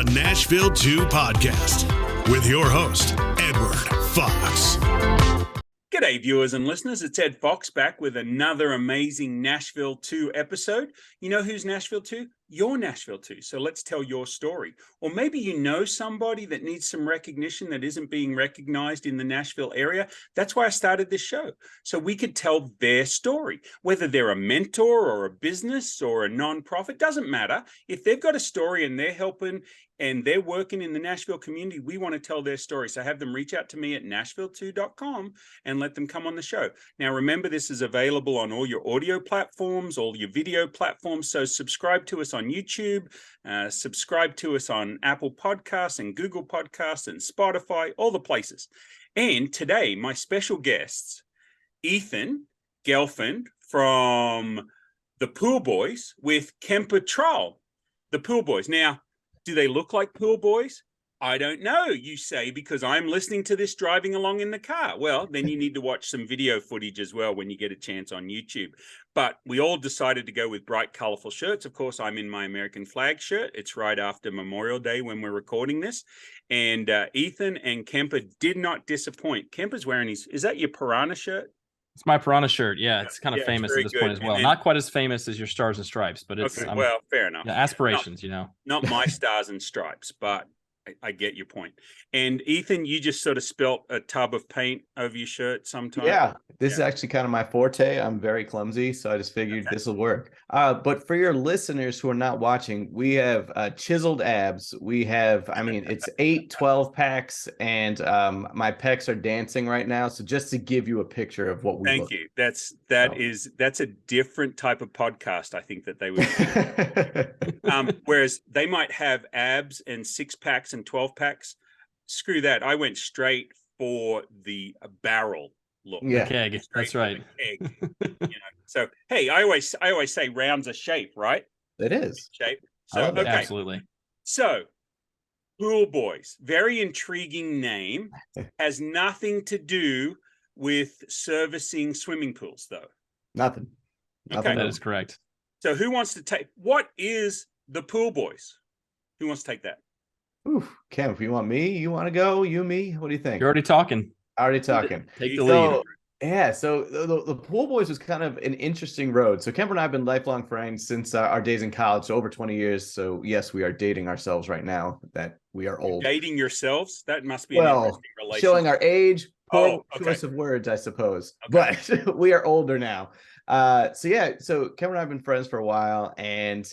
the Nashville 2 podcast with your host, Edward Fox. G'day, viewers and listeners. It's Ed Fox back with another amazing Nashville 2 episode. You know who's Nashville 2? You're Nashville 2. So let's tell your story. Or maybe you know somebody that needs some recognition that isn't being recognized in the Nashville area. That's why I started this show. So we could tell their story. Whether they're a mentor or a business or a nonprofit, doesn't matter. If they've got a story and they're helping and they're working in the Nashville community, we want to tell their story. So have them reach out to me at nashville2.com and let them come on the show. Now, remember, this is available on all your audio platforms, all your video platforms. So subscribe to us on YouTube, subscribe to us on Apple Podcasts and Google Podcasts and Spotify, all the places. And today, my special guests, Ethan Gelfand from the Pool Boys with Kemper Trull, the Pool Boys. Now, do they look like pool boys? I don't know, you say, because I'm listening to this driving along in the car. Well, then you need to watch some video footage as well when you get a chance on YouTube. But we all decided to go with bright, colorful shirts. Of course, I'm in my American flag shirt. It's right after Memorial Day when we're recording this. And Ethan and Kemper did not disappoint. Kemper's wearing his, is that your Piranha shirt? It's my Piranha shirt. Yeah, it's kind of famous at this point as well. Then, not quite as famous as your Stars and Stripes, but it's okay, well, fair enough. Yeah, aspirations, Not my Stars and Stripes, but I get your point. And Ethan, you just sort of spilt a tub of paint over your shirt sometime. Yeah, this is actually kind of my forte. I'm very clumsy, so I just figured this will work. But for your listeners who are not watching, we have chiseled abs. We have, it's 8, 12 packs, and my pecs are dancing right now. So just to give you a picture of what we Thank you. That's a different type of podcast, I think, that they would whereas they might have abs and 6 packs and 12 packs. Screw that. I went straight for the barrel look. Yeah, keg. That's right. Keg, So hey, I always say round's a shape, right? It is shape. So okay. Absolutely. So Pool Boys, very intriguing name. Has nothing to do with servicing swimming pools, though. Nothing. Okay, that is correct. So who wants to take? What is the Pool Boys? Who wants to take that? Oof, Cam, if you want me, you want to go? You, me? What do you think? You're already talking. Already talking. Take the lead. Yeah, so the Pool Boys was kind of an interesting road. So Kemper and I have been lifelong friends since our days in college, so over 20 years. So yes, we are dating ourselves right now that we are old. You're dating yourselves? That must be an interesting relationship. Showing our age, poor choice of words, I suppose. Okay. But we are older now. So Kemper and I have been friends for a while, and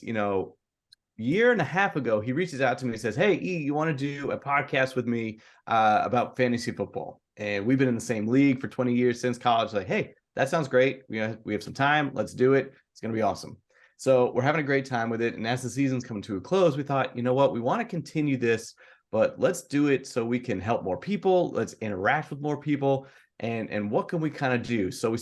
year and a half ago, he reaches out to me and says, "Hey, E, you want to do a podcast with me about fantasy football?" And we've been in the same league for 20 years since college. Like, hey, that sounds great. We have some time. Let's do it. It's going to be awesome. So we're having a great time with it. And as the season's coming to a close, we thought, you know what? We want to continue this, but let's do it so we can help more people. Let's interact with more people. And what can we kind of do? So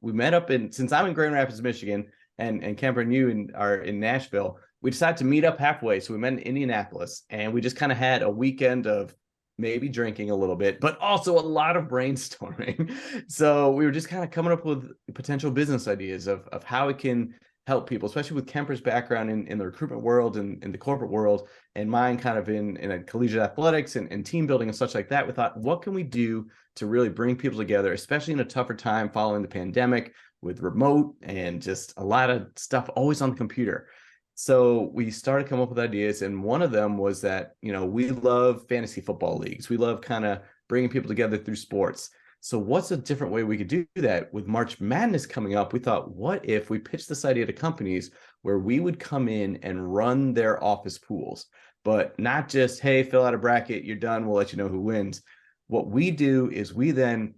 we met up since I'm in Grand Rapids, Michigan, and Kemper and you are in Nashville, we decided to meet up halfway. So we met in Indianapolis, and we just kind of had a weekend of maybe drinking a little bit, but also a lot of brainstorming. So we were just kind of coming up with potential business ideas of how it can help people, especially with Kemper's background in the recruitment world and in the corporate world, and mine kind of in a collegiate athletics and team building and such like that. We thought, what can we do to really bring people together, especially in a tougher time following the pandemic with remote and just a lot of stuff always on the computer. So we started coming up with ideas, and one of them was that, we love fantasy football leagues. We love kind of bringing people together through sports. So what's a different way we could do that? With March Madness coming up, we thought, what if we pitched this idea to companies where we would come in and run their office pools, but not just, hey, fill out a bracket, you're done, we'll let you know who wins. What we do is we then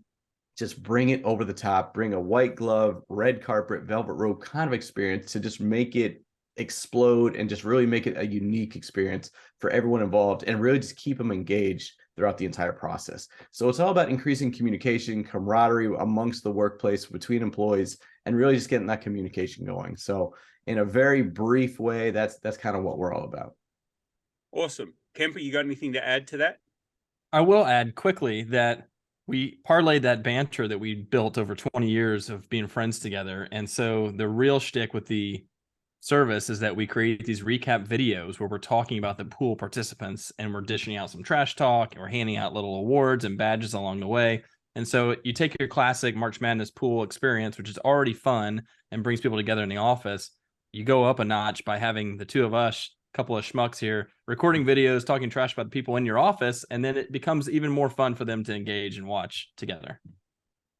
just bring it over the top, bring a white glove, red carpet, velvet rope kind of experience to just make it explode and just really make it a unique experience for everyone involved, and really just keep them engaged throughout the entire process. So it's all about increasing communication, camaraderie amongst the workplace between employees, and really just getting that communication going. So in a very brief way, that's kind of what we're all about. Awesome. Kemper, you got anything to add to that? I will add quickly that we parlayed that banter that we built over 20 years of being friends together. And so the real shtick with the service is that we create these recap videos where we're talking about the pool participants and we're dishing out some trash talk and we're handing out little awards and badges along the way. And so you take your classic March Madness pool experience, which is already fun and brings people together in the office. You go up a notch by having the two of us, a couple of schmucks here, recording videos, talking trash about the people in your office. And then it becomes even more fun for them to engage and watch together.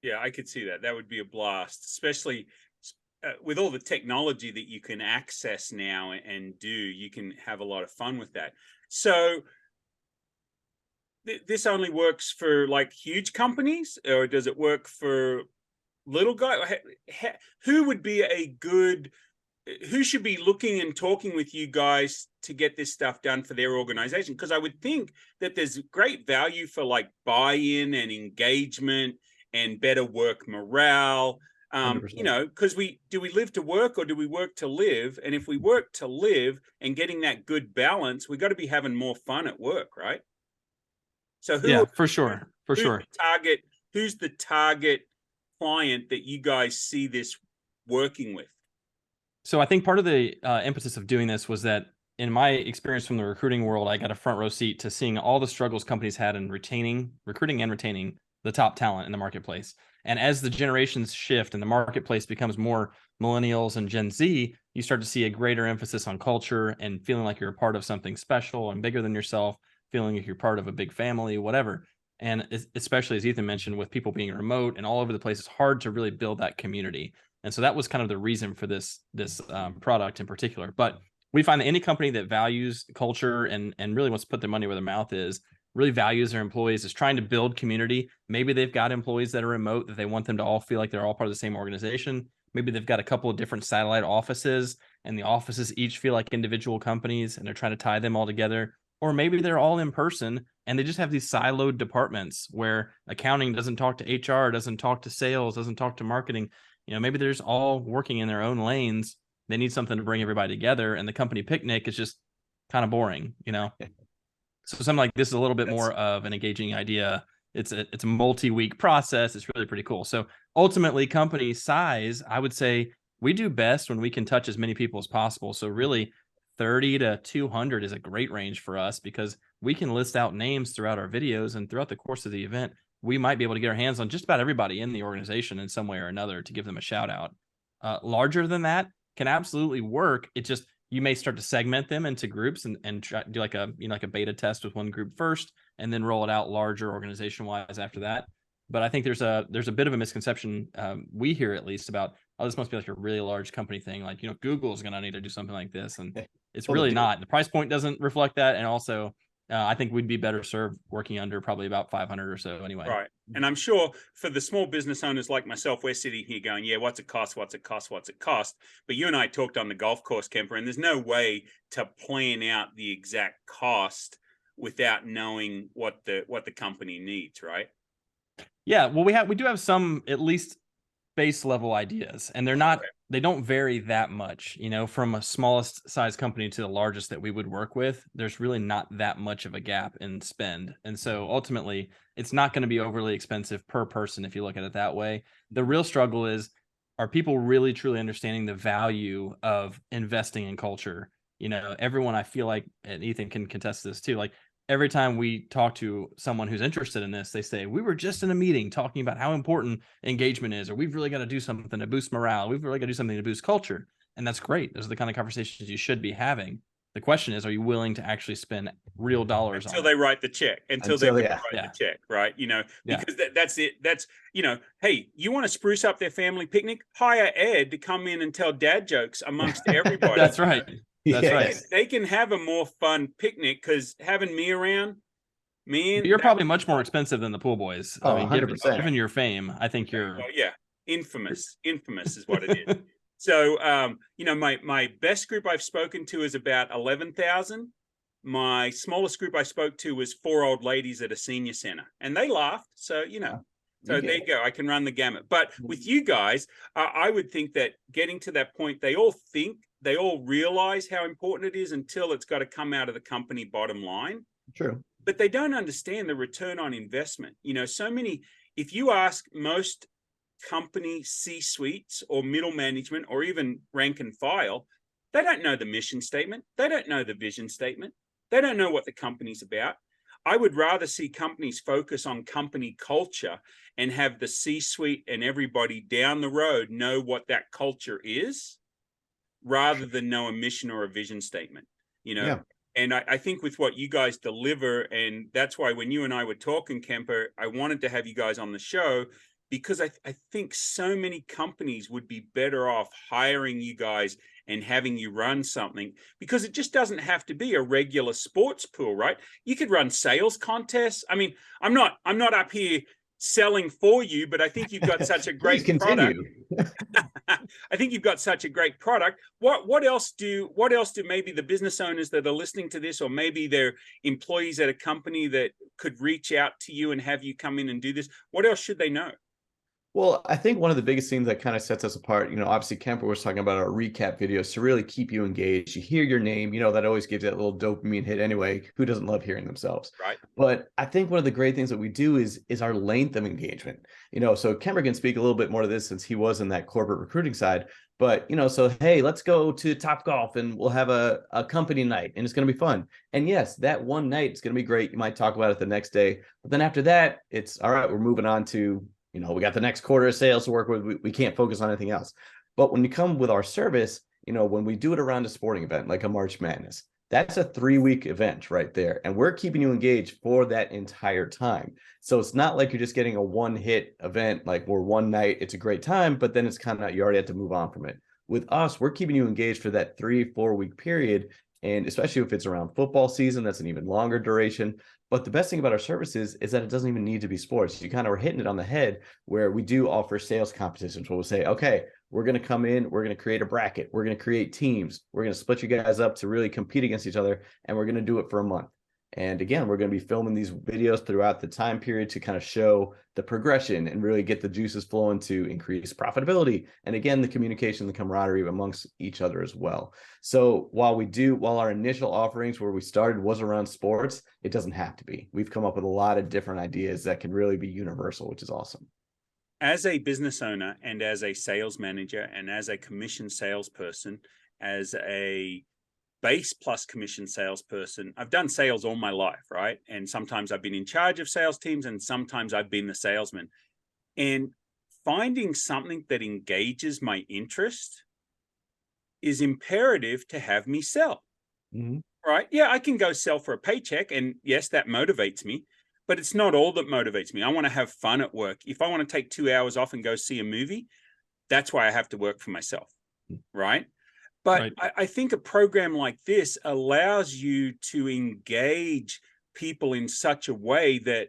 Yeah, I could see that. That would be a blast, especially with all the technology that you can access now and do. You can have a lot of fun with that. So this only works for like huge companies, or does it work for little guys? Who would be who should be looking and talking with you guys to get this stuff done for their organization? Because I would think that there's great value for like buy-in and engagement and better work morale. Because do we live to work or do we work to live? And if we work to live and getting that good balance, we got to be having more fun at work, right? So for sure. Who's the target client that you guys see this working with? So I think part of the impetus of doing this was that in my experience from the recruiting world, I got a front row seat to seeing all the struggles companies had in recruiting and retaining the top talent in the marketplace. And as the generations shift and the marketplace becomes more millennials and Gen Z, you start to see a greater emphasis on culture and feeling like you're a part of something special and bigger than yourself, feeling like you're part of a big family, whatever. And especially as Ethan mentioned, with people being remote and all over the place, it's hard to really build that community. And so that was kind of the reason for this product in particular. But we find that any company that values culture and really wants to put their money where their mouth is, really values their employees, is trying to build community. Maybe they've got employees that are remote that they want them to all feel like they're all part of the same organization. Maybe they've got a couple of different satellite offices and the offices each feel like individual companies and they're trying to tie them all together. Or maybe they're all in person and they just have these siloed departments where accounting doesn't talk to HR, doesn't talk to sales, doesn't talk to marketing. Maybe they're just all working in their own lanes. They need something to bring everybody together, and the company picnic is just kind of boring, So something like this is a little bit more of an engaging idea. It's a multi-week process. It's really pretty cool. So ultimately, company size, I would say we do best when we can touch as many people as possible. So really 30 to 200 is a great range for us because we can list out names throughout our videos, and throughout the course of the event, we might be able to get our hands on just about everybody in the organization in some way or another to give them a shout out. Larger than that can absolutely work. It just, you may start to segment them into groups and try do like a beta test with one group first, and then roll it out larger organization wise after that. But I think there's a bit of a misconception we hear at least about, oh, this must be like a really large company thing. Like, Google is going to need to do something like this. And it's really not. The price point doesn't reflect that. And also, I think we'd be better served working under probably about 500 or so anyway. Right. And I'm sure for the small business owners like myself, we're sitting here going, yeah, what's it cost? What's it cost? What's it cost? But you and I talked on the golf course, Kemper, and there's no way to plan out the exact cost without knowing what the company needs, right? Yeah. Well, we do have some at least base level ideas, and they don't vary that much, from a smallest size company to the largest that we would work with. There's really not that much of a gap in spend. And so ultimately it's not going to be overly expensive per person. If you look at it that way, the real struggle is, are people really truly understanding the value of investing in culture? Everyone, I feel like, and Ethan can contest this too, like every time we talk to someone who's interested in this, they say, we were just in a meeting talking about how important engagement is, or we've really got to do something to boost morale. We've really got to do something to boost culture. And that's great. Those are the kind of conversations you should be having. The question is, are you willing to actually spend real dollars until they write the check, until they write the check, right? Because that's it. That's, hey, you want to spruce up their family picnic? Hire Ed to come in and tell dad jokes amongst everybody. That's right. That's right. They can have a more fun picnic, because having me around, you're probably much more expensive than the pool boys. Oh, 100%. Given your fame, I think you're. Oh, yeah, infamous is what it is. So, my best group I've spoken to is about 11,000. My smallest group I spoke to was 4 old ladies at a senior center, and they laughed. So, So there you go. I can run the gamut. But with you guys, I would think that getting to that point, they all realize how important it is until it's got to come out of the company bottom line. True. But they don't understand the return on investment. If you ask most company C-suites or middle management or even rank and file, They don't know the mission statement. They don't know the vision statement. They don't know what the company's about. I would rather see companies focus on company culture and have the C-suite and everybody down the road know what that culture is, rather than know a mission or a vision statement, you know? Yeah. And I think with what you guys deliver, and that's why when you and I were talking, Kemper, I wanted to have you guys on the show, because I think so many companies would be better off hiring you guys and having you run something, because it just doesn't have to be a regular sports pool, right? You could run sales contests. I mean, I'm not up here selling for you, but I think you've got such a great product. I think you've got such a great product. What else do maybe the business owners that are listening to this, or maybe they're employees at a company that could reach out to you and have you come in and do this, what else should they know? Well, I think one of the biggest things that kind of sets us apart, obviously Kemper was talking about our recap videos to really keep you engaged. You hear your name, that always gives you that little dopamine hit anyway. Who doesn't love hearing themselves? Right. But I think one of the great things that we do is our length of engagement. So Kemper can speak a little bit more to this since he was in that corporate recruiting side. But, so, hey, let's go to Topgolf and we'll have a company night and it's going to be fun. And yes, that one night is going to be great. You might talk about it the next day. But then after that, it's all right, we're moving on to, we got the next quarter of sales to work with. We can't focus on anything else. But when you come with our service, when we do it around a sporting event, like a March Madness, that's a 3-week event right there. And we're keeping you engaged for that entire time. So it's not like you're just getting a one-hit event, like where one night it's a great time, but then it's kind of, you already have to move on from it. With us, we're keeping you engaged for that 3-4 week period. And especially if it's around football season, that's an even longer duration. But the best thing about our services is that it doesn't even need to be sports. You kind of are hitting it on the head, where we do offer sales competitions where we'll say, okay, we're going to come in, we're going to create a bracket, we're going to create teams, we're going to split you guys up to really compete against each other, and we're going to do it for a month. And again, we're going to be filming these videos throughout the time period to kind of show the progression and really get the juices flowing to increase profitability. And again, the communication, the camaraderie amongst each other as well. So while our initial offerings where we started was around sports, it doesn't have to be. We've come up with a lot of different ideas that can really be universal, which is awesome. As a business owner and as a sales manager and as a commission salesperson, as a base plus commission salesperson, I've done sales all my life, right? And sometimes I've been in charge of sales teams and sometimes I've been the salesman. And finding something that engages my interest is imperative to have me sell, right? Yeah, I can go sell for a paycheck, and yes, that motivates me, but it's not all that motivates me. I want to have fun at work. If I want to take 2 hours off and go see a movie, that's why I have to work for myself, right? But right. I think a program like this allows you to engage people in such a way that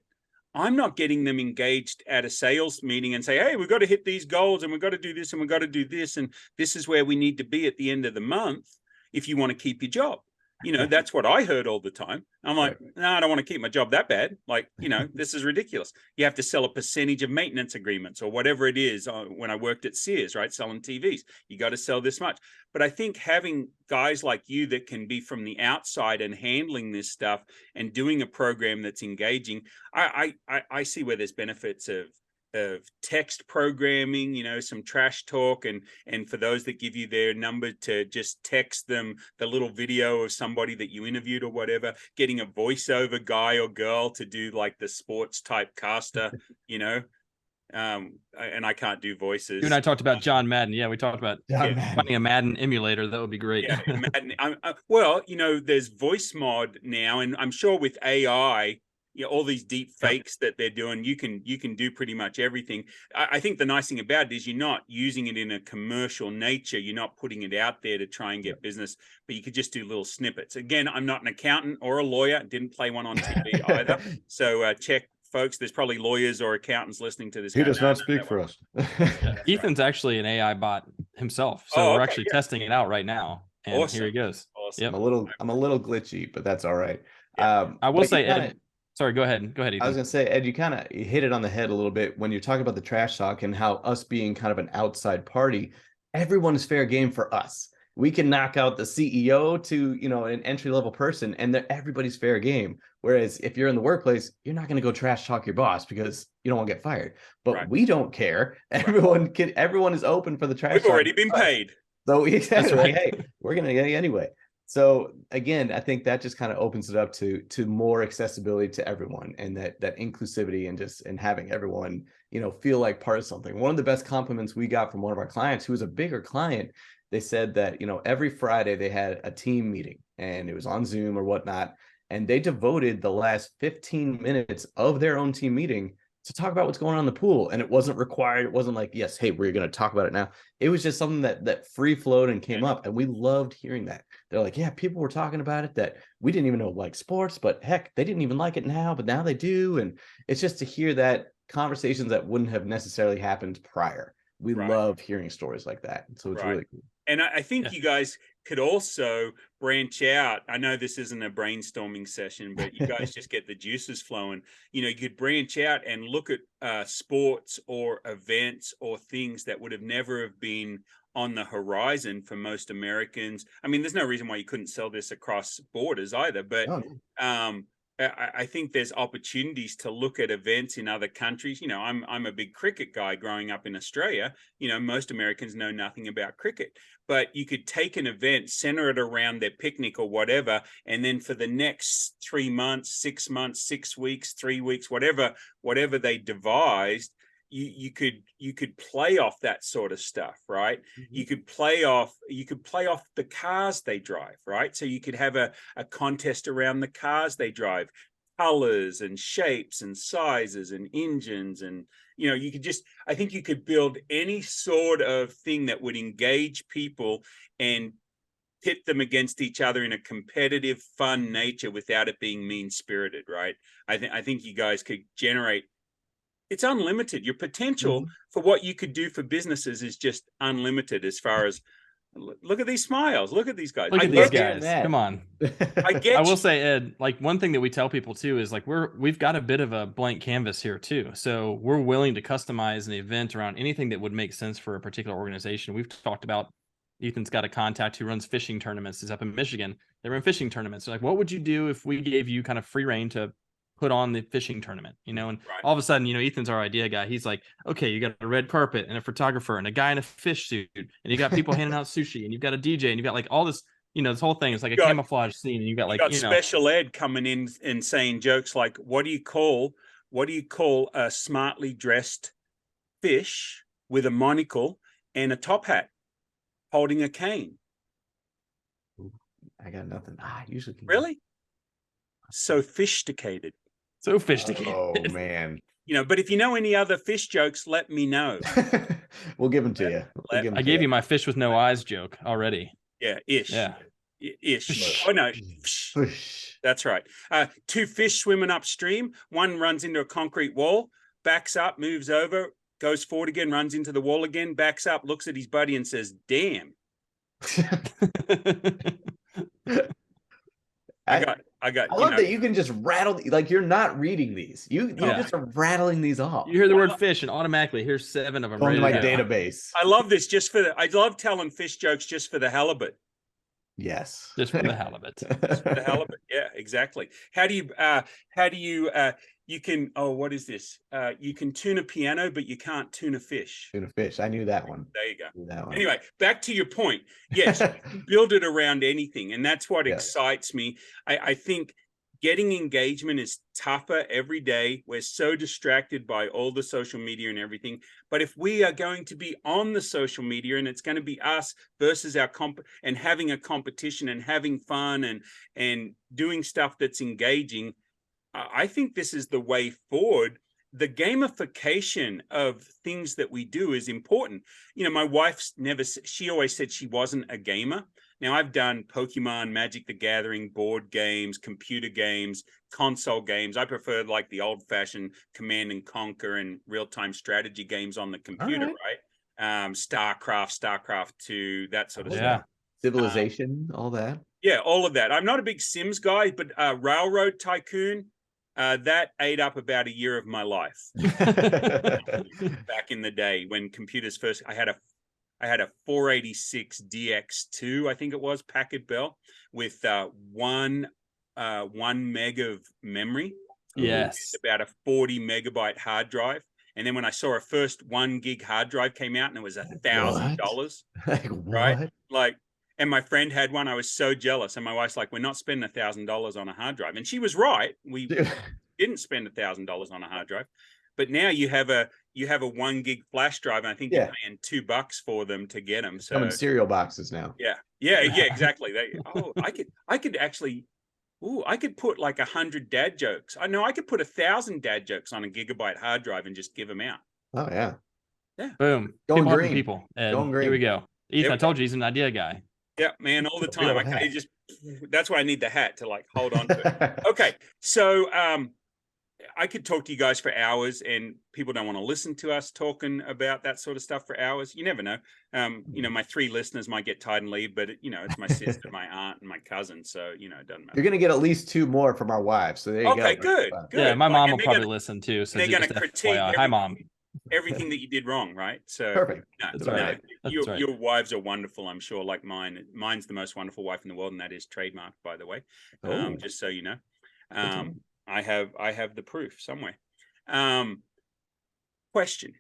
I'm not getting them engaged at a sales meeting and say, hey, we've got to hit these goals and we've got to do this and we've got to do this. And this is where we need to be at the end of the month if you want to keep your job. That's what I heard all the time. I'm like, no, I don't want to keep my job that bad. Like, this is ridiculous. You have to sell a percentage of maintenance agreements or whatever it is. When I worked at Sears, right, selling TVs, you got to sell this much. But I think having guys like you that can be from the outside and handling this stuff and doing a program that's engaging, I see where there's benefits of text programming, some trash talk, and for those that give you their number to just text them the little video of somebody that you interviewed or whatever, getting a voiceover guy or girl to do like the sports type caster, and I can't do voices. You and I talked about John Madden. Yeah, we talked about finding a Madden emulator. That would be great. Yeah, Madden. Well, there's voice mod now, and I'm sure with AI, all these deep fakes that they're doing, you can do pretty much everything. I think the nice thing about it is you're not using it in a commercial nature. You're not putting it out there to try and get business, but you could just do little snippets. Again, I'm not an accountant or a lawyer. Didn't play one on TV either. So check, folks. There's probably lawyers or accountants listening to this. He does not speak for us. Ethan's actually an AI bot himself. So we're actually testing it out right now. And awesome. Here he goes. Awesome. Yep. I'm a little glitchy, but that's all right. I will say, Ed, sorry, go ahead. Ethan. I was going to say, Ed, you kind of hit it on the head a little bit when you're talking about the trash talk and how us being kind of an outside party, everyone is fair game for us. We can knock out the CEO to, an entry-level person, and everybody's fair game. Whereas if you're in the workplace, you're not going to go trash talk your boss because you don't want to get fired. But we don't care. Everyone is open for the trash talk. We've already been paid. So exactly, right. like, hey, we're gonna get you anyway. So again, I think that just kind of opens it up to more accessibility to everyone, and that inclusivity, and having everyone, feel like part of something. One of the best compliments we got from one of our clients, who was a bigger client, they said that, every Friday they had a team meeting, and it was on Zoom or whatnot, and they devoted the last 15 minutes of their own team meeting to talk about what's going on in the pool. And it wasn't required. It wasn't like, yes, hey, we're going to talk about it now. It was just something that free flowed and came up. And we loved hearing that. They're like, yeah, people were talking about it that we didn't even know like sports, but heck, they didn't even like it now, but now they do. And it's just to hear that conversations that wouldn't have necessarily happened prior. We love hearing stories like that. So it's really cool. And I think you guys could also branch out. I know this isn't a brainstorming session, but you guys just get the juices flowing. You could branch out and look at sports or events or things that would have never have been on the horizon for most Americans. I mean, there's no reason why you couldn't sell this across borders either, but I think there's opportunities to look at events in other countries. I'm a big cricket guy growing up in Australia. Most Americans know nothing about cricket, but you could take an event, center it around their picnic or whatever, and then for the next 3 months, 6 months, 6 weeks, 3 weeks, whatever they devised, you could play off that sort of stuff, right? You could play off the cars they drive, right? So you could have a contest around the cars they drive, colors and shapes and sizes and engines, and I think you could build any sort of thing that would engage people and pit them against each other in a competitive, fun nature without it being mean-spirited, right? I think you guys could generate. It's unlimited. Your potential for what you could do for businesses is just unlimited. As far as, look at these smiles, look at these guys. Look at these guys. Come on. I will say, Ed, like one thing that we tell people too is like we've got a bit of a blank canvas here too. So we're willing to customize an event around anything that would make sense for a particular organization. We've talked about, Ethan's got a contact who runs fishing tournaments. He's up in Michigan. They run fishing tournaments. So like, what would you do if we gave you kind of free reign to put on the fishing tournament, and all of a sudden, Ethan's our idea guy. He's like, okay, you got a red carpet and a photographer and a guy in a fish suit, and you got people handing out sushi, and you've got a DJ, and you've got like all this, this whole thing is like a camouflage scene, and you got special ed coming in and saying jokes like, what do you call a smartly dressed fish with a monocle and a top hat holding a cane? I got nothing. Usually really sophisticated. Oh man. But if you know any other fish jokes, let me know. We'll give them to you. I gave you my fish with no eyes joke already. Yeah, ish. Yeah. Ish. Oh no. That's right. 2 fish swimming upstream. One runs into a concrete wall, backs up, moves over, goes forward again, runs into the wall again, backs up, looks at his buddy and says, "Damn." I love that you can just rattle, like you're not reading these. You just are rattling these off. You hear the word fish and automatically here's 7 of them. From my database. I love this I love telling fish jokes just for the halibut. Yes. Just for the halibut. Just for the halibut. Yeah, exactly. How do you you can, what is this? You can tune a piano, but you can't tune a fish. Tune a fish. I knew that one. There you go. Anyway, back to your point. Yes, build it around anything. And that's what excites me. I think getting engagement is tougher every day. We're so distracted by all the social media and everything. But if we are going to be on the social media and it's going to be us versus our and having a competition and having fun and doing stuff that's engaging, I think this is the way forward. The gamification of things that we do is important. My wife's she always said she wasn't a gamer. Now I've done Pokemon, Magic the Gathering, board games, computer games, console games. I prefer like the old fashioned Command and Conquer and real-time strategy games on the computer, right? StarCraft 2, that sort of stuff. Civilization, all that. Yeah, all of that. I'm not a big Sims guy, but Railroad Tycoon, that ate up about a year of my life. Back in the day when computers first, I had a 486 DX2, I think it was, Packard Bell, with 1 meg of memory. Yes. About a 40 megabyte hard drive. And then when I saw a first 1 gig hard drive came out and it was $1,000, Like, right? what? Like, and my friend had one. I was so jealous. And my wife's like, we're not spending $1,000 on a hard drive. And she was right. We didn't spend $1,000 on a hard drive. But now you have a 1 gig flash drive, and I think you're paying $2 for them to get them. So come in cereal boxes now. Yeah, exactly. I could actually, I could put like 100 dad jokes. I know I could put 1,000 dad jokes on a gigabyte hard drive and just give them out. Oh yeah. Boom. Going people green. People. Going green. Here we go. Ethan, I told you he's an idea guy. Yeah, man, all the time. That's why I need the hat to like hold on to it. Okay, so I could talk to you guys for hours, and people don't want to listen to us talking about that sort of stuff for hours. You never know. My 3 listeners might get tired and leave, but it's my sister, my aunt, and my cousin. So, it doesn't matter. You're going to get at least 2 more from our wives. So there you go. Okay, good. Yeah, my mom will probably listen too. So they're going to critique hi, Mom. everything that you did wrong, right? So perfect. That's right. Your wives are wonderful, I'm sure, like mine. Mine's the most wonderful wife in the world, and that is trademarked, by the way. Just so you know. I have the proof somewhere. Question.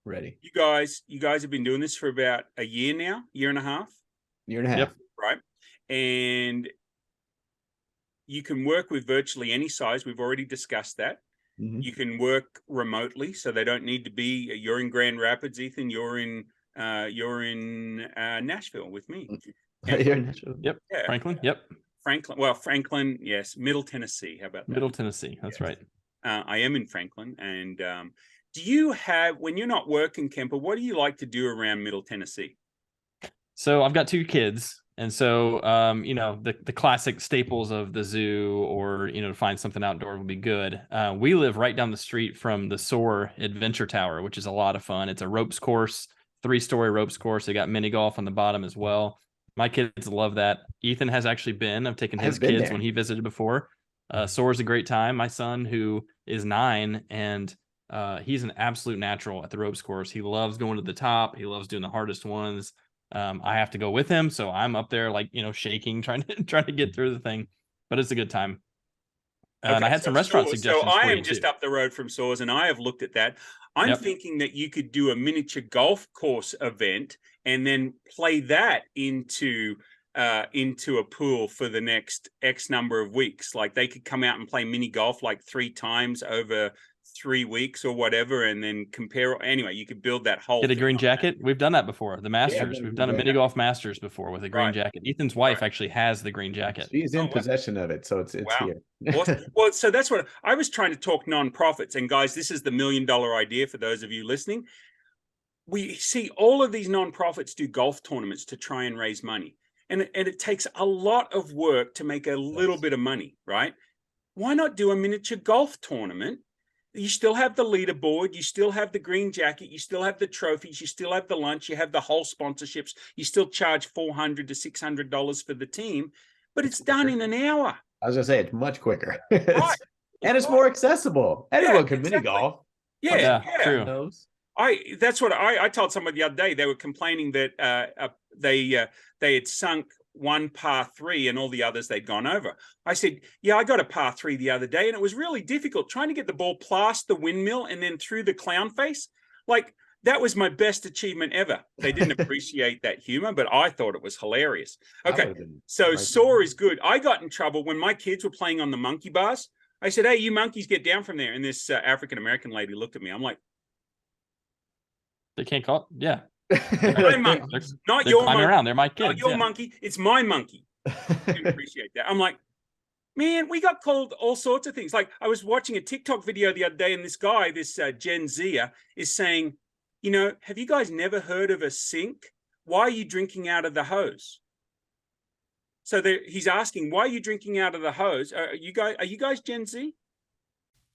Ready. You guys have been doing this for about a year now, year and a half. Year and a half. Yep. Right. And you can work with virtually any size. We've already discussed that. Mm-hmm. You can work remotely, so they don't need to be. You're in Grand Rapids, Ethan. You're in Nashville with me. You're in Nashville. Yep. Yeah. Franklin. Yep. Franklin. Yes. Middle Tennessee. How about that? Middle Tennessee. That's right. I am in Franklin. And do you have, when you're not working, Kemper, what do you like to do around Middle Tennessee? So I've got 2 kids. And so, the classic staples of the zoo or, to find something outdoor would be good. We live right down the street from the Soar Adventure Tower, which is a lot of fun. It's a ropes course, 3-story ropes course. They got mini golf on the bottom as well. My kids love that. Ethan has actually been. I've taken his kids when he visited before. Soar's a great time. My son, who is 9, and he's an absolute natural at the ropes course. He loves going to the top. He loves doing the hardest ones. I have to go with him, so I'm up there like shaking, trying to get through the thing, but it's a good time. And I had some restaurant suggestions. So I am just up the road from Soars, and I have looked at that. I'm thinking that you could do a miniature golf course event and then play that into a pool for the next X number of weeks. Like they could come out and play mini golf like 3 times over 3 weeks or whatever, and then compare. Anyway, you could build that whole. Get a green jacket. We've done that before. The Masters. We've done a mini golf Masters before with a green jacket. Ethan's wife actually has the green jacket. She's in possession of it, so it's here. Well, so that's what I was trying to talk nonprofits. And guys, this is the $1 million idea for those of you listening. We see all of these nonprofits do golf tournaments to try and raise money, and it takes a lot of work to make a little bit of money, right? Why not do a miniature golf tournament? You still have the leaderboard, you still have the green jacket, you still have the trophies, you still have the lunch, you have the whole sponsorships, you still charge $400 to $600 for the team, but it's done in an hour. I was gonna say it's much quicker. Right. And it's more accessible. Anyone can mini golf. Yeah, true. That's what I told somebody the other day. They were complaining that they had sunk one par 3 and all the others they'd gone over. I said, I got a par 3 the other day, and it was really difficult trying to get the ball past the windmill and then through the clown face. Like, that was my best achievement ever. They didn't appreciate that humor, but I thought it was hilarious. Okay, so Soar is good. I got in trouble when my kids were playing on the monkey bars. I said, hey, you monkeys, get down from there. And this African-American lady looked at me. I'm like, they can't call it. Yeah. My monkey, not your monkey. Around. They're my kids. Not your monkey. It's my monkey. I didn't appreciate that. I'm like, man, we got called all sorts of things. Like I was watching a TikTok video the other day, and this guy, this Gen Zer, is saying, have you guys never heard of a sink? Why are you drinking out of the hose? So he's asking, why are you drinking out of the hose? Are you guys Gen Z?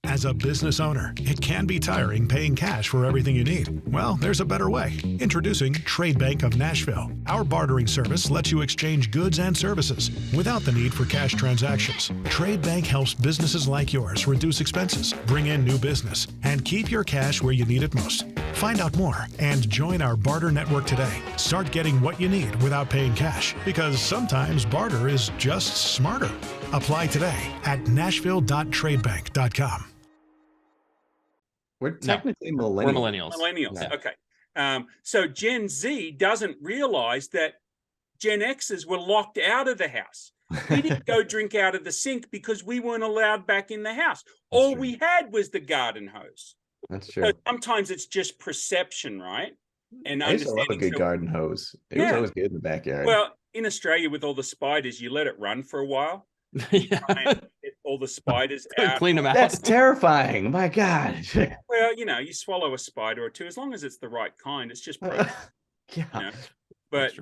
As a business owner, it can be tiring paying cash for everything you need. Well, there's a better way. Introducing Trade Bank of Nashville. Our bartering service lets you exchange goods and services without the need for cash transactions. Trade Bank helps businesses like yours reduce expenses, bring in new business, and keep your cash where you need it most. Find out more and join our barter network today. Start getting what you need without paying cash, because sometimes barter is just smarter. Apply today at nashville.tradebank.com. We're technically millennials. We're millennials. Millennials. Yeah. Okay. So Gen Z doesn't realize that Gen Xers were locked out of the house. We didn't go drink out of the sink because we weren't allowed back in the house. All we had was the garden hose. That's true. So sometimes it's just perception, right? And I used to love a good garden hose. It was always good in the backyard. Well, in Australia with all the spiders, you let it run for a while. Yeah. Get all the spiders out. Clean them out. That's terrifying. My God. Well, you swallow a spider or two, as long as it's the right kind. It's just protein. Yeah. But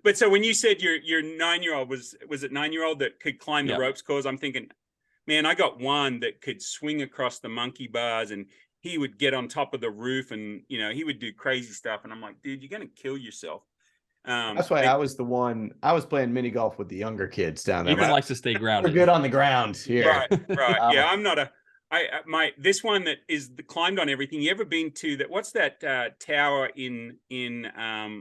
but so when you said your 9-year-old was it 9-year-old that could climb the ropes course, I'm thinking, man, I got one that could swing across the monkey bars and he would get on top of the roof and he would do crazy stuff. And I'm like, dude, you're gonna kill yourself. That's why I was playing mini golf with the younger kids down there. Even likes to stay grounded. We're good on the ground here. Right. Yeah, I'm not this one that is climbed on everything. You ever been to that? What's that tower in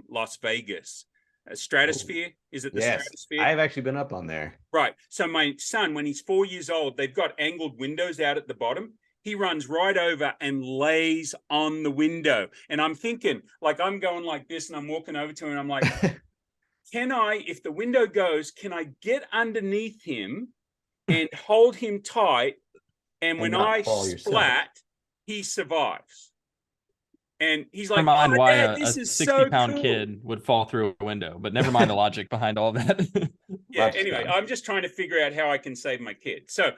Las Vegas? Stratosphere? Is it the Stratosphere? I've actually been up on there. Right. So my son, when he's 4 years old, they've got angled windows out at the bottom. He runs right over and lays on the window. And I'm thinking, like, I'm going like this and I'm walking over to him and I'm like, if the window goes, can I get underneath him and hold him tight? And when I splat, he survives. And he's like, never mind why Dad, a this is 60-pound so cool. kid would fall through a window, but never mind the logic behind all that. Anyway, I'm just trying to figure out how I can save my kid. So,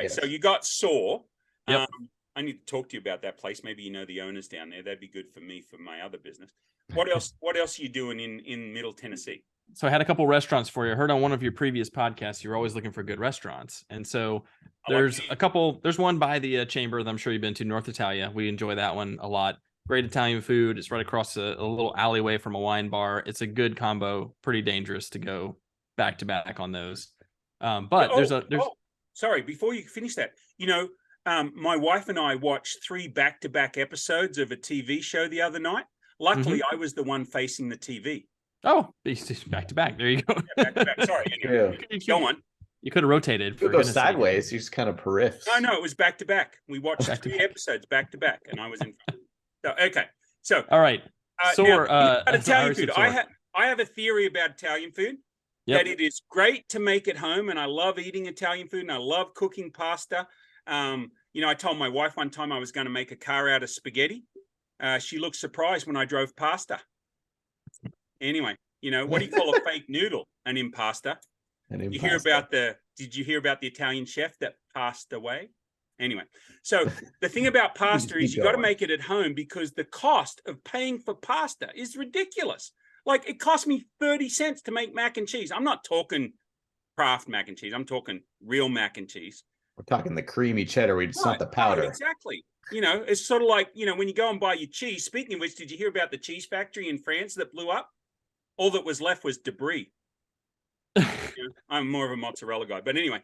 so you got sore. Yep. I need to talk to you about that place. Maybe you know the owners down there. That'd be good for me for my other business. What else are you doing in Middle Tennessee? So I had a couple restaurants for you. I heard on one of your previous podcasts, you're always looking for good restaurants. And so there's a couple, there's one by the Chamber that I'm sure you've been to, North Italia. We enjoy that one a lot. Great Italian food. It's right across a little alleyway from a wine bar. It's a good combo, pretty dangerous to go back to back on those. But sorry, before you finish that, my wife and I watched 3 back-to-back episodes of a TV show the other night. Luckily, I was the one facing the TV. Oh, back to back. There you go. Back to back. Sorry. Anyway, go on. You could have rotated. You could go sideways. You just kind of periffs. No, it was back to back. We watched 3 episodes back to back, and I was in front. So, okay. So, all right. Italian food. I have a theory about Italian food. Yep. That it is great to make at home, and I love eating Italian food, and I love cooking pasta. I told my wife one time I was going to make a car out of spaghetti. She looked surprised when I drove pasta. Anyway, what do you call a fake noodle? An impasta. Did you hear about the Italian chef that passed away? Anyway, so the thing about pasta is you got to make it at home because the cost of paying for pasta is ridiculous. Like it cost me 30 cents to make mac and cheese. I'm not talking Kraft mac and cheese. I'm talking real mac and cheese. We're talking the creamy cheddar. It's not the powder. Exactly. It's sort of like, when you go and buy your cheese. Speaking of which, did you hear about the cheese factory in France that blew up? All that was left was debris. I'm more of a mozzarella guy. But anyway,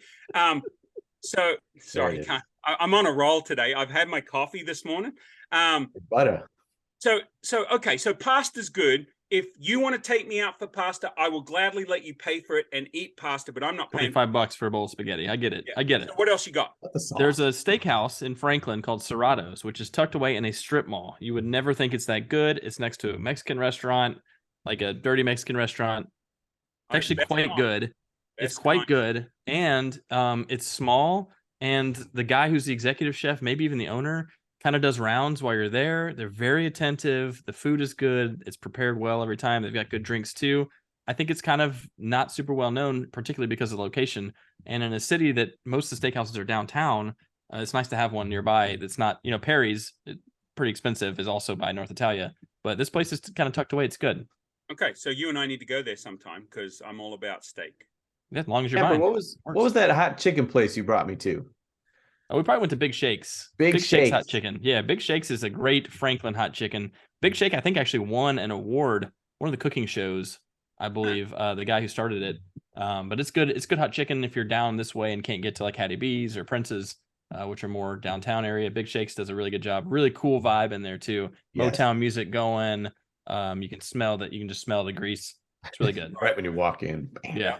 so sorry. I'm on a roll today. I've had my coffee this morning. Butter. So pasta's good. If you want to take me out for pasta, I will gladly let you pay for it and eat pasta, but I'm not paying $25 for a bowl of spaghetti. I get it. I get it. So what else you got? There's a steakhouse in Franklin called Serrato's, which is tucked away in a strip mall. You would never think it's that good. It's next to a Mexican restaurant, like a dirty Mexican restaurant. It's actually quite good. It's quite good. And it's small. And the guy who's the executive chef, maybe even the owner, kind of does rounds while you're there. They're very attentive. The food is good. It's prepared well every time. They've got good drinks too. I think it's kind of not super well known, particularly because of the location. And in a city that most of the steakhouses are downtown, it's nice to have one nearby that's not, Perry's, pretty expensive, is also by North Italia. But this place is kind of tucked away. It's good. Okay, so you and I need to go there sometime because I'm all about steak. Yeah, as long as you're buying. What was that hot chicken place you brought me to? Oh, we probably went to Big Shakes. Big Shakes hot chicken. Yeah, Big Shakes is a great Franklin hot chicken. Big Shake, I think, actually won an award, one of the cooking shows, I believe, the guy who started it. But it's good. It's good hot chicken if you're down this way and can't get to like Hattie B's or Prince's, which are more downtown area. Big Shakes does a really good job. Really cool vibe in there too. Yes. Motown music going. You can smell that. You can just smell the grease. It's really good. Right when you walk in. Yeah.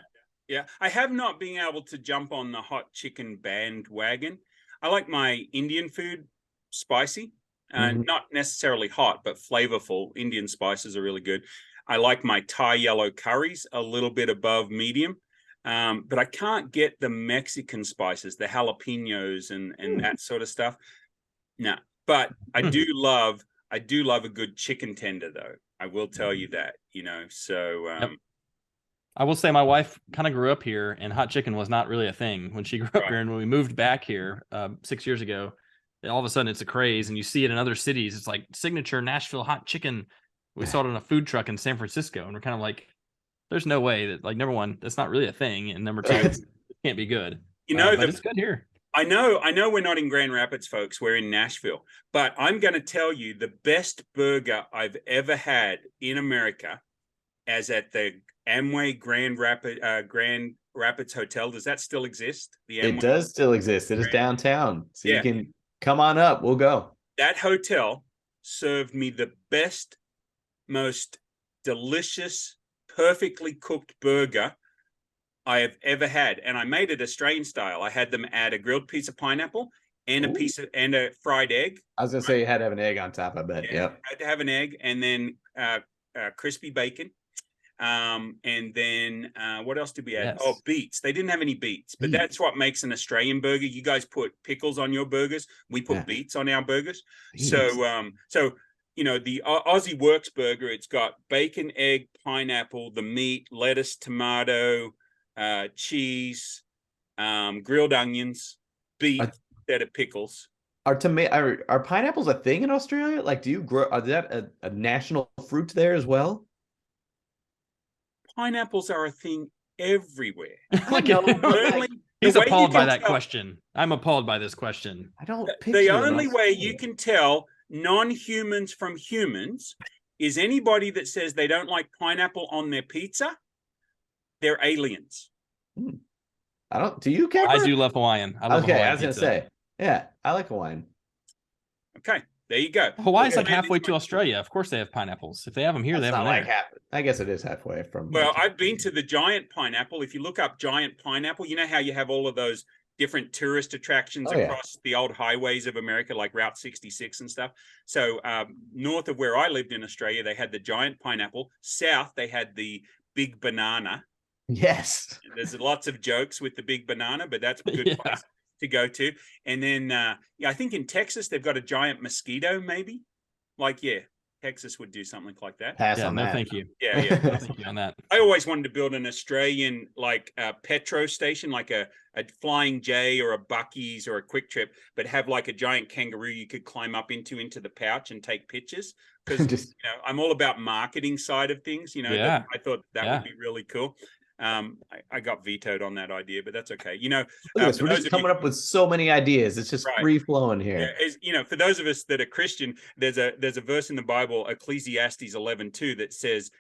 Yeah. I have not been able to jump on the hot chicken bandwagon. I like my Indian food spicy, not necessarily hot, but flavorful. Indian spices are really good. I like my Thai yellow curries a little bit above medium. But I can't get the Mexican spices, the jalapenos and that sort of stuff. No, but I do love a good chicken tender though. I will tell you that, so Yep. I will say my wife kind of grew up here, and hot chicken was not really a thing when she grew up here. And when we moved back here 6 years ago, all of a sudden it's a craze, and you see it in other cities. It's like signature Nashville hot chicken. We saw it on a food truck in San Francisco, and we're kind of like, there's no way that, like, number one, that's not really a thing, and number two, it can't be good. But it's good here. I know we're not in Grand Rapids, folks. We're in Nashville, but I'm going to tell you the best burger I've ever had in America, as at the Amway Grand Rapids Hotel. Does that still exist? It does still exist. It is downtown, so you can come on up. We'll go. That hotel served me the best, most delicious, perfectly cooked burger I have ever had, and I made it Australian style. I had them add a grilled piece of pineapple and a fried egg. I was gonna say you had to have an egg on top. I bet. Yeah, I had to have an egg, and then crispy bacon, and then what else did we add? Oh, beets. They didn't have any beets, but that's what makes an Australian burger. You guys put pickles on your burgers. We put beets on our burgers. So the Aussie Works burger, it's got bacon, egg, pineapple, the meat, lettuce, tomato, cheese, grilled onions, beef, instead of pickles. Are pineapples a thing in Australia? Like, do you grow? Are that a national fruit there as well? Pineapples are a thing everywhere. He's appalled by that question. I'm appalled by this question. I don't. The only way you can tell non-humans from humans is anybody that says they don't like pineapple on their pizza. They're aliens. I don't. Do you, Kemper? I do love Hawaiian. I love Hawaiian I was gonna say, yeah, I like Hawaiian. Okay, there you go. Hawaii's like halfway to Australia. Of course, they have pineapples. If they have them here, they have them there. I guess it is halfway from. Well, I've been to the giant pineapple. If you look up giant pineapple, you know how you have all of those different tourist attractions across the old highways of America, like Route 66 and stuff. So north of where I lived in Australia, they had the giant pineapple. South, they had the big banana. Yes. There's lots of jokes with the big banana, but that's a good place to go to. And then, I think in Texas, they've got a giant mosquito, maybe. Texas would do something like that. Pass on that. Thank you. Yeah. No, thank you on that. I always wanted to build an Australian, petro station, like a Flying J or a Bucky's or a Quick Trip, but have like a giant kangaroo you could climb up into the pouch and take pictures. Because I'm all about marketing side of things. I thought that would be really cool. I got vetoed on that idea, but that's okay. We're just coming up with so many ideas. It's just free flowing here. For those of us that are Christian, there's a verse in the Bible, Ecclesiastes 11:2, that says,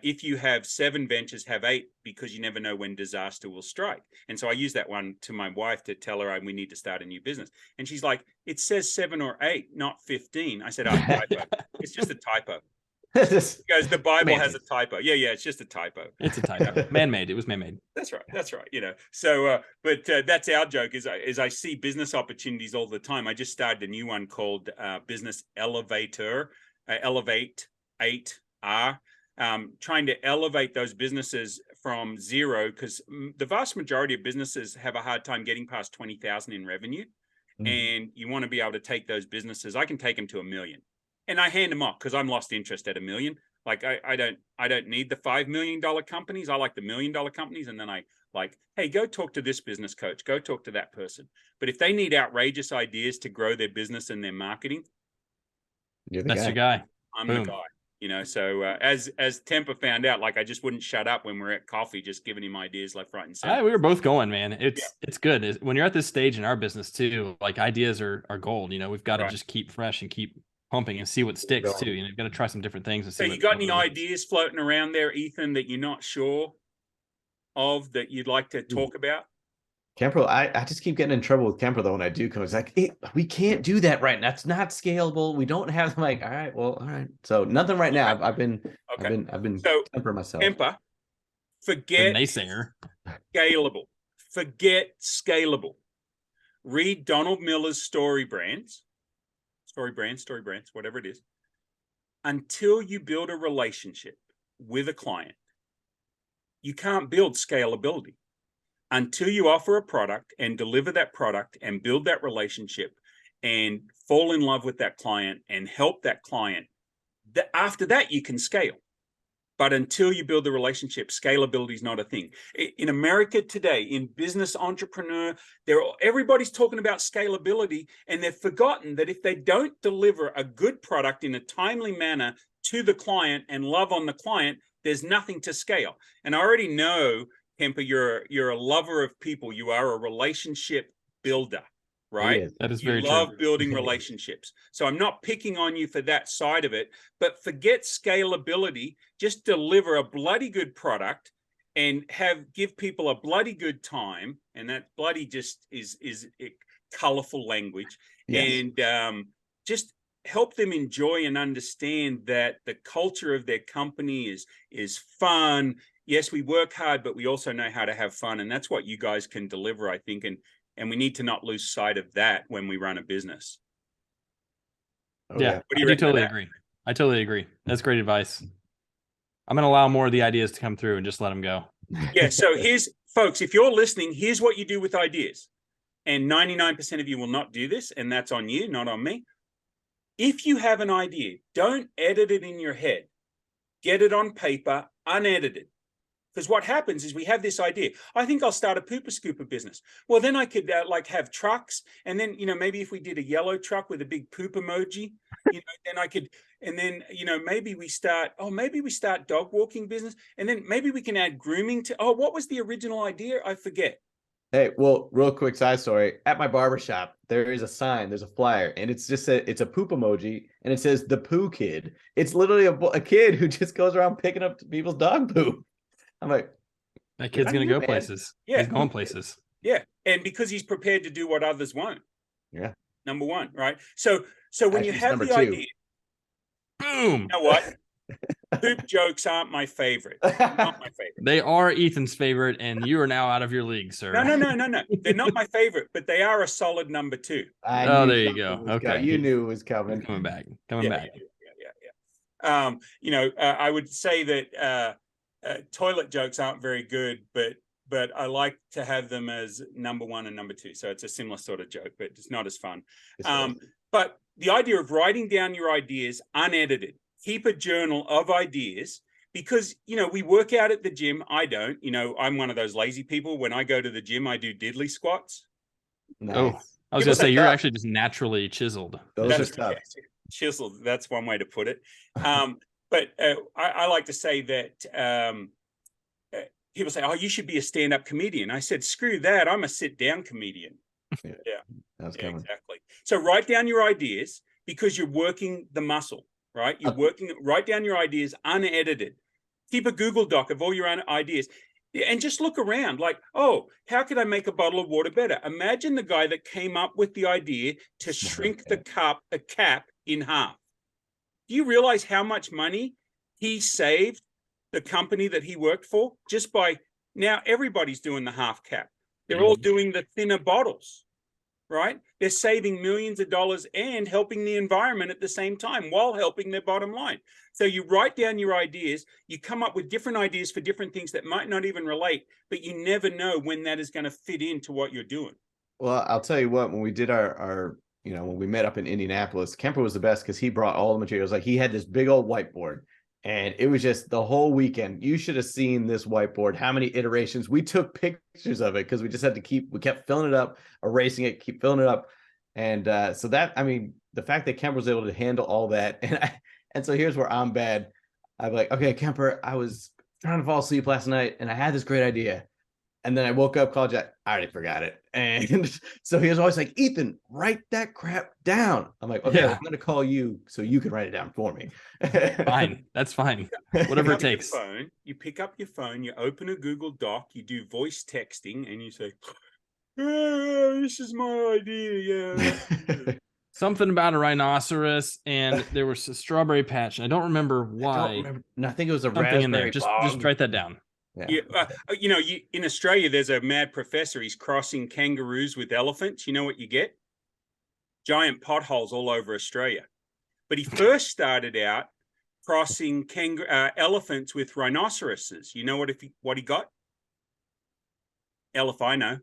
if you have 7 ventures, have 8, because you never know when disaster will strike. And so I use that one to my wife to tell her we need to start a new business. And she's like, it says 7 or 8, not 15. I said, typo. It's just a typo. Because the Bible has a typo. Yeah, it's just a typo. It's a typo. Man-made. It was man-made. That's right. So, but that's our joke. Is I see business opportunities all the time. I just started a new one called Business Elevator, Elevate 8R. Trying to elevate those businesses from zero, because the vast majority of businesses have a hard time getting past 20,000 in revenue, and you want to be able to take those businesses. I can take them to $1 million. And I hand them off because I'm lost interest at $1 million. Like I don't need the $5 million companies. I like the $1 million companies. And then I like, hey, go talk to this business coach. Go talk to that person. But if they need outrageous ideas to grow their business and their marketing, that's your guy. I'm the guy. So as Temper found out, I just wouldn't shut up when we're at coffee, just giving him ideas left, right, and center. We were both going, man. It's good. When you're at this stage in our business too, ideas are gold. We've got to just keep fresh and keep pumping and see what sticks too. You've got to try some different things and see. So you got any ideas floating around there, Ethan, that you're not sure of that you'd like to talk about? Kemper, I just keep getting in trouble with Kemper though when I do come. It's like, we can't do that right now. That's not scalable. We don't have all right. So nothing right now. I've been Kemper myself. Kemper, forget naysayer. Scalable. Forget scalable. Read Donald Miller's Story Brands. story brands, whatever it is, until you build a relationship with a client, you can't build scalability. Until you offer a product and deliver that product and build that relationship and fall in love with that client and help that client, after that, you can scale. But until you build the relationship, scalability is not a thing. In America today, in business entrepreneur, everybody's talking about scalability, and they've forgotten that if they don't deliver a good product in a timely manner to the client and love on the client, there's nothing to scale. And I already know, Kemper, you're a lover of people. You are a relationship builder, right? That is very true. You love true. building relationships. So I'm not picking on you for that side of it, but forget scalability. Just deliver a bloody good product and give people a bloody good time. And that bloody just is colorful language. Yes. And just help them enjoy and understand that the culture of their company is fun. Yes, we work hard, but we also know how to have fun. And that's what you guys can deliver, I think. And we need to not lose sight of that when we run a business. Yeah, I do totally agree. I totally agree. That's great advice. I'm going to allow more of the ideas to come through and just let them go. Yeah. So folks, if you're listening, here's what you do with ideas. And 99% of you will not do this. And that's on you, not on me. If you have an idea, don't edit it in your head. Get it on paper, unedited. Because what happens is we have this idea. I think I'll start a pooper scooper business. Well, then I could have trucks. And then, maybe if we did a yellow truck with a big poop emoji, then I could, and then, maybe we start dog walking business. And then maybe we can add grooming to, what was the original idea? I forget. Hey, well, real quick side story. At my barbershop, there is a sign, there's a flyer, and it's a poop emoji, and it says the poo kid. It's literally a kid who just goes around picking up people's dog poop. I'm like, that kid's going to go places. Yeah. He's going places. Yeah. And because he's prepared to do what others won't. Yeah. Number one, right? So when you have the idea, boom. You know what? Poop jokes aren't my favorite. Not my favorite. They are Ethan's favorite, and you are now out of your league, sir. No. They're not my favorite, but they are a solid number 2. There you go. Okay. You knew it was coming. Coming back. Yeah. I would say that toilet jokes aren't very good, but I like to have them as number 1 and number 2. So it's a similar sort of joke, but it's not as fun. But the idea of writing down your ideas unedited, keep a journal of ideas, because, we work out at the gym. I don't, I'm one of those lazy people. When I go to the gym, I do diddly squats. Nice. Oh, I was going to say, you're actually just naturally chiseled. Those are tough. Chiseled. That's one way to put it. But I like to say that people say, you should be a stand-up comedian. I said, screw that. I'm a sit-down comedian. Yeah. That's coming. Exactly. So write down your ideas, because you're working the muscle, right? Write down your ideas unedited. Keep a Google Doc of all your own ideas. And just look around like, how could I make a bottle of water better? Imagine the guy that came up with the idea to shrink the cap in half. Do you realize how much money he saved the company that he worked for just by now? Everybody's doing the half cap. They're all doing the thinner bottles, right? They're saving millions of dollars and helping the environment at the same time while helping their bottom line. So you write down your ideas, you come up with different ideas for different things that might not even relate, but you never know when that is going to fit into what you're doing. Well, I'll tell you what, when we did our when we met up in Indianapolis, Kemper was the best because he brought all the materials. Like, he had this big old whiteboard, and it was just the whole weekend. You should have seen this whiteboard, how many iterations. We took pictures of it because we just had to we kept filling it up, erasing it, keep filling it up. And so that, the fact that Kemper was able to handle all that. And so here's where I'm bad. I'm like, okay, Kemper, I was trying to fall asleep last night and I had this great idea. And then I woke up, called you, I already forgot it. And so he was always like, Ethan, write that crap down. I'm like, okay, I'm going to call you so you can write it down for me. Fine. That's fine. Whatever it takes. You pick up your phone, you open a Google Doc, you do voice texting, and you say, this is my idea. Yeah. Something about a rhinoceros, and there was a strawberry patch. I don't remember why. No, I think it was a something raspberry in there. Just write that down. Yeah. In Australia, there's a mad professor. He's crossing kangaroos with elephants. You know what you get? giant potholes all over Australia. But he first started out crossing elephants with rhinoceroses. You know what he got? I know.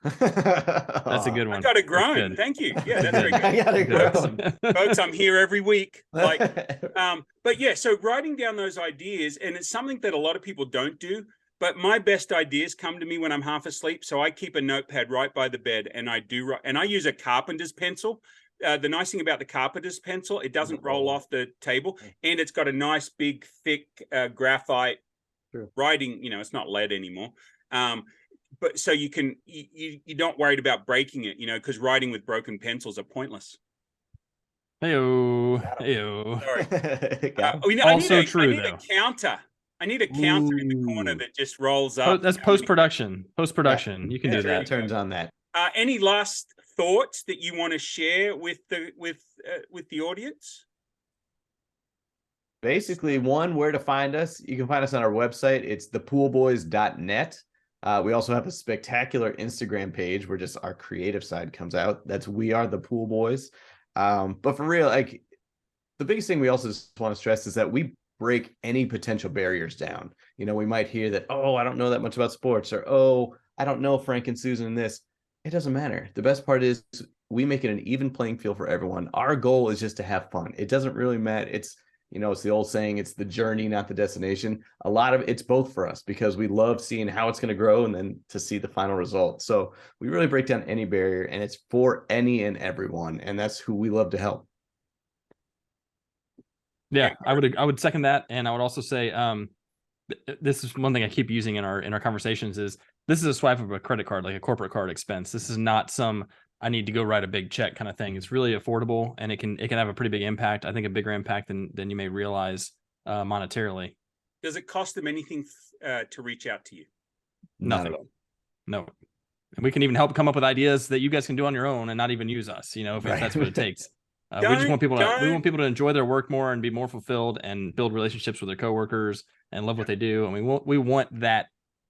That's a good one. I got a groan. Thank you. Yeah, that's very good. I got a groan. Folks, I'm here every week. But yeah, so writing down those ideas, and it's something that a lot of people don't do. But my best ideas come to me when I'm half asleep. So I keep a notepad right by the bed, and I use a carpenter's pencil. The nice thing about the carpenter's pencil, it doesn't roll off the table, and it's got a nice big thick graphite writing. It's not lead anymore. But so you're not worried about breaking it, because writing with broken pencils are pointless. Heyo. Sorry. I need a counter. I need a counter in the corner that just rolls up. That's post-production. Post-production. You can do that. Turns on that. Any last thoughts that you want to share with the audience? Basically, where to find us. You can find us on our website. It's thepoolboys.net. We also have a spectacular Instagram page where just our creative side comes out. That's We Are the Pool Boys. But for real, like, the biggest thing we also just want to stress is that we break any potential barriers down. We might hear that, oh, I don't know that much about sports, or, oh, I don't know Frank and Susan in this. It doesn't matter. The best part is we make it an even playing field for everyone. Our goal is just to have fun. It doesn't really matter. It's the old saying, it's the journey, not the destination. A lot of it's both for us because we love seeing how it's going to grow and then to see the final result. So we really break down any barrier, and it's for any and everyone. And that's who we love to help. Yeah, I would second that. And I would also say, this is one thing I keep using in our conversations is this is a swipe of a credit card, like a corporate card expense. This is not some I need to go write a big check kind of thing. It's really affordable, and it can have a pretty big impact. I think a bigger impact than you may realize monetarily. Does it cost them anything to reach out to you? Nothing. No. And we can even help come up with ideas that you guys can do on your own and not even use us, if that's what it takes. We just want people to enjoy their work more and be more fulfilled and build relationships with their coworkers and love what they do. And we want that,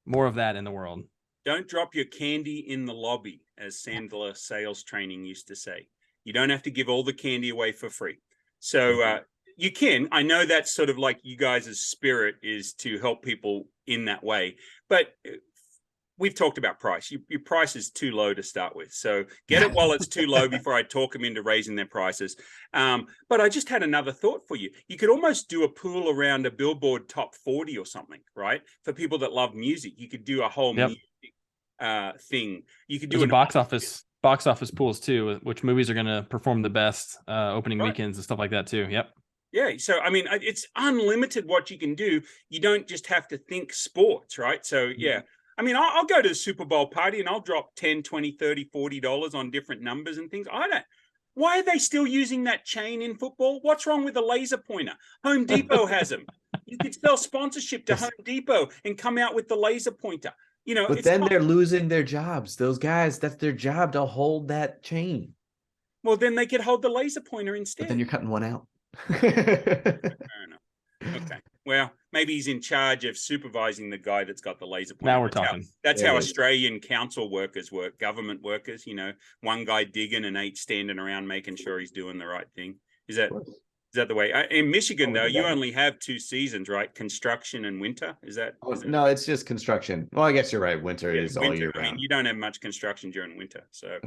more of that in the world. Don't drop your candy in the lobby, as Sandler sales training used to say. You don't have to give all the candy away for free. So you can. I know that's sort of like you guys' spirit is to help people in that way. But we've talked about price. Your price is too low to start with. So get it while it's too low before I talk them into raising their prices. But I just had another thought for you. You could almost do a pool around a Billboard top 40 or something, right? For people that love music, you could do a whole music thing. You could do box office pools too, which movies are going to perform the best opening weekends and stuff like that too. Yep. Yeah. So, I mean, it's unlimited what you can do. You don't just have to think sports, right? So, yeah. I mean, I'll go to the Super Bowl party and I'll drop $10, $20, $30, $40 on different numbers and things. Why are they still using that chain in football? What's wrong with the laser pointer? Home Depot has them. You could sell sponsorship to Home Depot and come out with the laser pointer. But then they're losing their jobs. Those guys, that's their job to hold that chain. Well, then they could hold the laser pointer instead. But then you're cutting one out. Fair enough. Okay. Well, maybe he's in charge of supervising the guy that's got the laser pointer. Now we're talking. That's how Australian council workers work, government workers, one guy digging and 8 standing around making sure he's doing the right thing. Is that the way? In Michigan, though, you only have 2 seasons, right? Construction and winter. Is that? No, it's just construction. Well, I guess you're right. Winter is all year round. I mean, you don't have much construction during winter. So,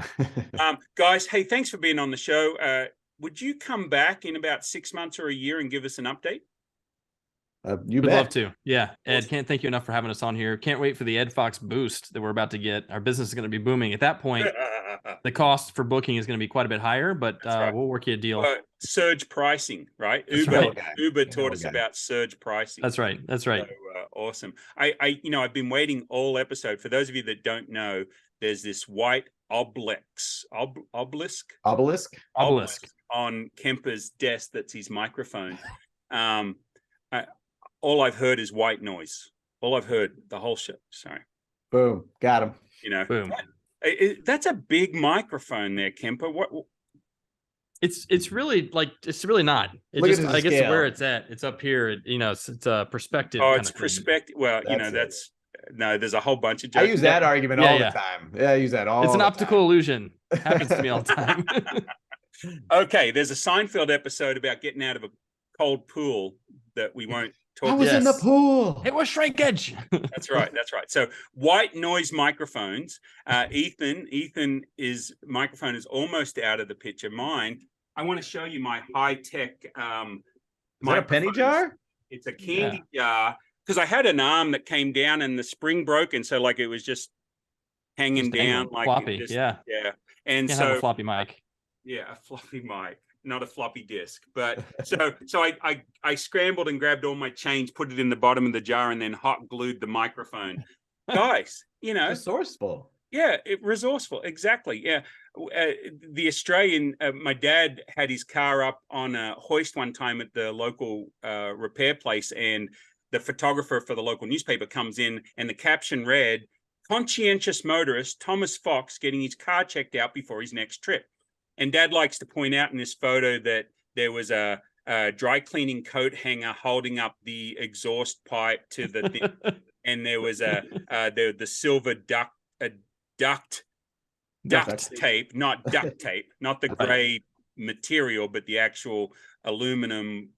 guys, hey, thanks for being on the show. Would you come back in about 6 months or a year and give us an update? You Would bet. love to. Yeah. Ed, can't thank you enough for having us on here. Can't wait for the Ed Fox boost that we're about to get. Our business is going to be booming. At that point, the cost for booking is going to be quite a bit higher, but we'll work you a deal. Surge pricing, right? Uber taught us about surge pricing. That's right. So, awesome. I've been waiting all episode. For those of you that don't know, there's this white obelisk on Kemper's desk. That's his microphone. All I've heard is white noise. All I've heard the whole show. Sorry. Boom. Got him. Boom. That's a big microphone there, Kemper. What? It's really not. I guess where it's at. It's up here. It's a perspective. Oh, it's perspective. Well, that's No, there's a whole bunch of jokes. I use that argument all the time. Yeah, I use that all the time. It's an optical illusion. Happens to me all the time. Okay, there's a Seinfeld episode about getting out of a cold pool that we won't talk about. I was in the pool. It was shrinkage. That's right. So white noise microphones. Ethan's microphone is almost out of the picture. Mine, I want to show you my high-tech Is that a penny jar? It's a candy jar, because I had an arm that came down and the spring broke, and so like it was just hanging down like floppy. Yeah. And Can't so have a floppy mic. Yeah, a floppy mic, not a floppy disk. But so I scrambled and grabbed all my change, put it in the bottom of the jar, and then hot glued the microphone. Guys, resourceful. Yeah, resourceful. Exactly. Yeah. The Australian, my dad had his car up on a hoist one time at the local repair place, and the photographer for the local newspaper comes in, and the caption read, "Conscientious motorist Thomas Fox getting his car checked out before his next trip." And Dad likes to point out in this photo that there was a dry cleaning coat hanger holding up the exhaust pipe to the thing, and there was the silver duct tape, not duct tape, not the gray material, but the actual aluminum,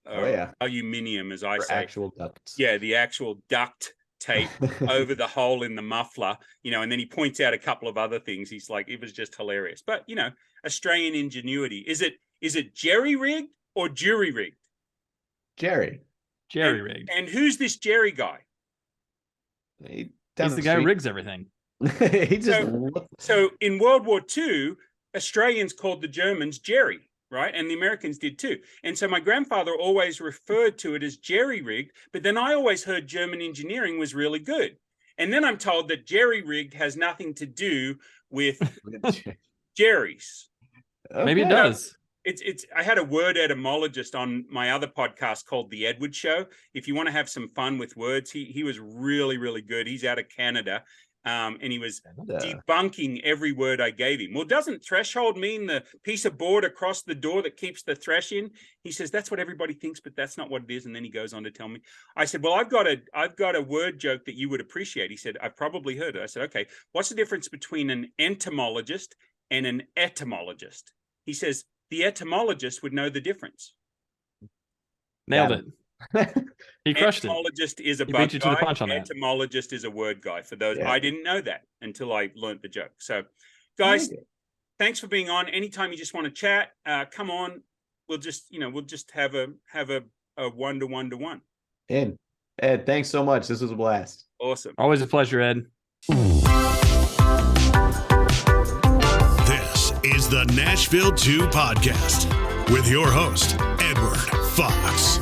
aluminium, as I say. Actual ducts. Yeah, the actual duct tape over the hole in the muffler, and then he points out a couple of other things. He's like, it was just hilarious. But, Australian ingenuity. Is it jerry-rigged or jury-rigged? Jerry-rigged. And who's this Jerry guy? He's the guy who rigs everything. So in World War II, Australians called the Germans Jerry, right? And the Americans did too. And so my grandfather always referred to it as jerry-rigged, but then I always heard German engineering was really good. And then I'm told that jerry-rigged has nothing to do with Jerry's. Okay. Maybe it does. It's. I had a word etymologist on my other podcast called The Edward Show. If you want to have some fun with words, he was really, really good. He's out of Canada. And he was debunking every word I gave him. Well, doesn't threshold mean the piece of board across the door that keeps the thresh in? He says, that's what everybody thinks, but that's not what it is. And then he goes on to tell me. I said, well, I've got a word joke that you would appreciate. He said, I've probably heard it. I said, okay, what's the difference between an entomologist and an etymologist? He says, the etymologist would know the difference. Nailed it. He crushed Entomologist it. Is a he bug beat you to the punch on guy. that. Entomologist is a word guy. For those, I didn't know that until I learned the joke. So, guys, thanks for being on. Anytime you just want to chat, come on. We'll just have a one-to-one. Ed, thanks so much. This was a blast. Awesome. Always a pleasure, Ed. This is the Nashville 2 podcast with your host, Edward Fox.